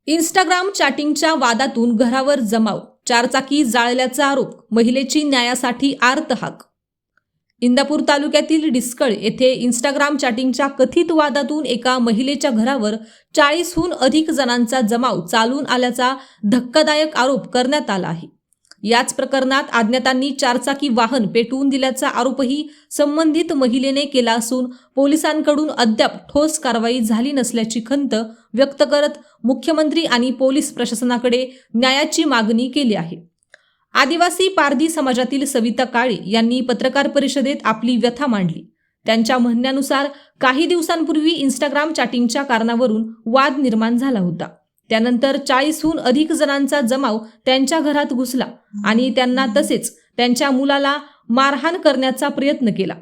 Instagram चॅटिंगच्या वादातून घरावर जमाव, चारचाकी जाळल्याचा आरोप, महिलेची न्यायासाठी आर्त हाक। इंदापूर तालुक्यातील डिस्कळ येथे इंस्टाग्राम चॅटिंगच्या कथित वादातून एका महिलेच्या घरावर 40हून अधिक जणांचा जमाव चालून आल्याचा धक्कादायक आरोप करण्यात आला आहे। याच प्रकरणात अज्ञातांनी चारचाकी वाहन पेटवून दिल्याचा आरोपही संबंधित महिलेने केला असून पोलिसांकडून अद्याप ठोस कारवाई झाली नसल्याची खंत व्यक्त करत मुख्यमंत्री आणि पोलीस प्रशासनाकडे न्यायाची मागणी केली आहे। आदिवासी पारधी समाजातील सविता काळे यांनी पत्रकार परिषदेत आपली व्यथा मांडली। त्यांच्या म्हणण्यानुसार काही दिवसांपूर्वी इंस्टाग्राम चॅटिंगच्या कारणावरून वाद निर्माण झाला होता। त्यानंतर 40हून अधिक जणांचा जमाव त्यांच्या घरात घुसला आणि त्यांना तसेच त्यांच्या मुलाला मारहाण करण्याचा प्रयत्न केला।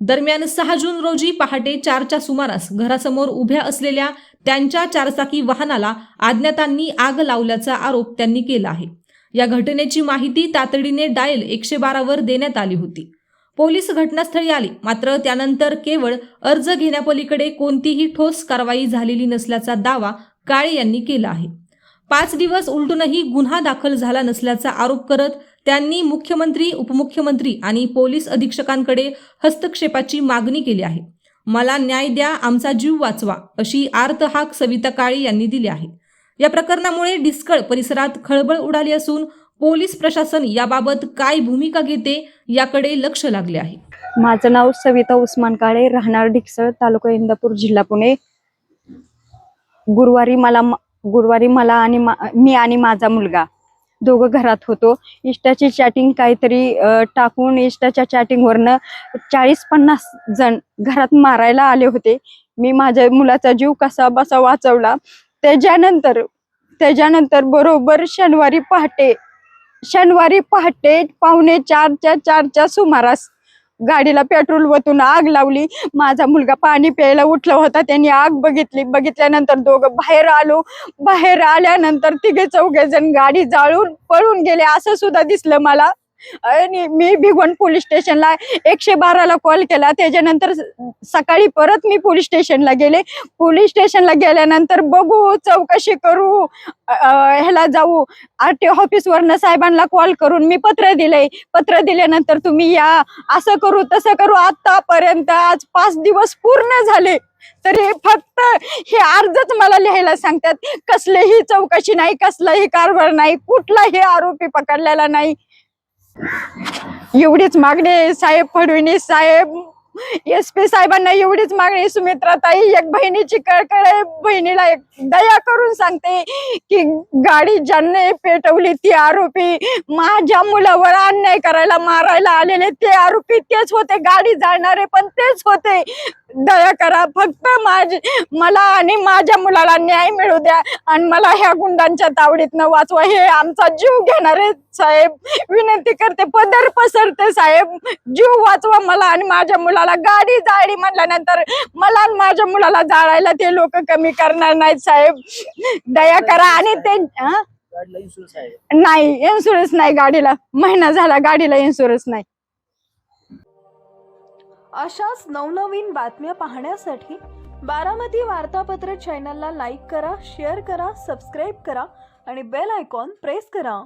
दरम्यान 6 जून रोजी पहाटे 4च्या सुमारास घरासमोर उभ्या असलेल्या त्यांच्या चारचाकी वाहनाला अज्ञातांनी आग लावल्याचा आरोप त्यांनी केला आहे। या घटनेची माहिती तातडीने डायल 112 वर देण्यात आली होती। पोलीस घटनास्थळी आले, मात्र त्यानंतर केवळ अर्ज घेण्यापलीकडे कोणतीही ठोस कारवाई झालेली नसल्याचा दावा काळे यांनी केला आहे। 5 दिवस उलटूनही गुन्हा दाखल झाला नसल्याचा आरोप करत त्यांनी मुख्यमंत्री, उपमुख्यमंत्री आणि पोलीस अधीक्षकांकडे हस्तक्षेपाची मागणी केली आहे। मला न्याय द्या, आमचा जीव वाचवा, अशी आर्त हाक सविता काळे यांनी दिली आहे। या प्रकरणामुळे डिस्कळ परिसरात खळबळ उडाली असून पोलीस प्रशासन याबाबत काय भूमिका घेते याकडे लक्ष लागले आहे। माझं नाव सविता उस्मान काळे, राहणार डिस्कळ, तालुका इंदापूर, जिल्हा पुणे। गुरुवारी मला आणि मी आणि माझा मुलगा दोघं घरात होतो। इंस्टाची चॅटिंग काहीतरी टाकून इंस्टाच्या चॅटिंगवरनं 40-50 जण घरात मारायला आले होते। मी माझ्या मुलाचा जीव कसा बसा वाचवला। त्याच्यानंतर बरोबर शनिवारी पहाटे 4:45च्या सुमारास गाडीला पेट्रोल ओतून आग लावली। माझा मुलगा पाणी प्यायला उठला होता, त्यांनी आग बघितल्यानंतर दोघं बाहेर आल्यानंतर 3-4 जण गाडी जाळून पळून गेले असं सुद्धा दिसलं मला। आणि मी भिगवण पोलीस स्टेशनला 112ला कॉल केला। त्याच्यानंतर सकाळी परत मी पोलीस स्टेशनला गेले। पोलीस स्टेशनला गेल्यानंतर बघू, चौकशी करू, ह्याला जाऊ, RTO ऑफिसवरनं साहेबांना कॉल करून मी पत्र दिलंय। पत्र दिल्यानंतर तुम्ही या, असं करू तसं करू। आतापर्यंत आज 5 दिवस पूर्ण झाले, तरी फक्त हे अर्जच मला लिहायला सांगतात। कसलीही चौकशी नाही, कसलाही कारभार नाही, कुठलाही आरोपी पकडलेला नाही। एवढीच मागणी साहेब फडणवीस साहेब, SP साहेबांना एवढीच मागणी। सुमित्राताई, एक बहिणीची कळकळ आहे, बहिणीला एक दया करून सांगते की गाडी ज्यांनी पेटवली ती आरोपी, माझ्या मुलावर अन्याय करायला मारायला आलेले ते आरोपी तेच होते, गाडी जाळणारे पण तेच होते। दया करा, फक्त मला आणि माझ्या मुलाला न्याय मिळू द्या आणि मला ह्या गुंडांच्या तावडीतनं वाचवा। हे आमचा जीव घेणारे साहेब, विनंती करते, पदर पसरते साहेब, जीव वाचवा मला आणि माझ्या मुलाला। गाडी जाळली म्हटल्यानंतर मला आणि माझ्या मुलाला जाळायला ते लोक कमी करणार नाहीत साहेब, दया करा। आणि ते नाही, इन्शुरन्स नाही गाडीला, महिना झाला गाडीला इन्शुरन्स नाही। अशाच नवनवीन बातम्या पाहण्यासाठी बारामती वार्तापत्र चॅनलला लाईक करा, शेअर करा, सबस्क्राईब करा आणि बेल आयकॉन प्रेस करा।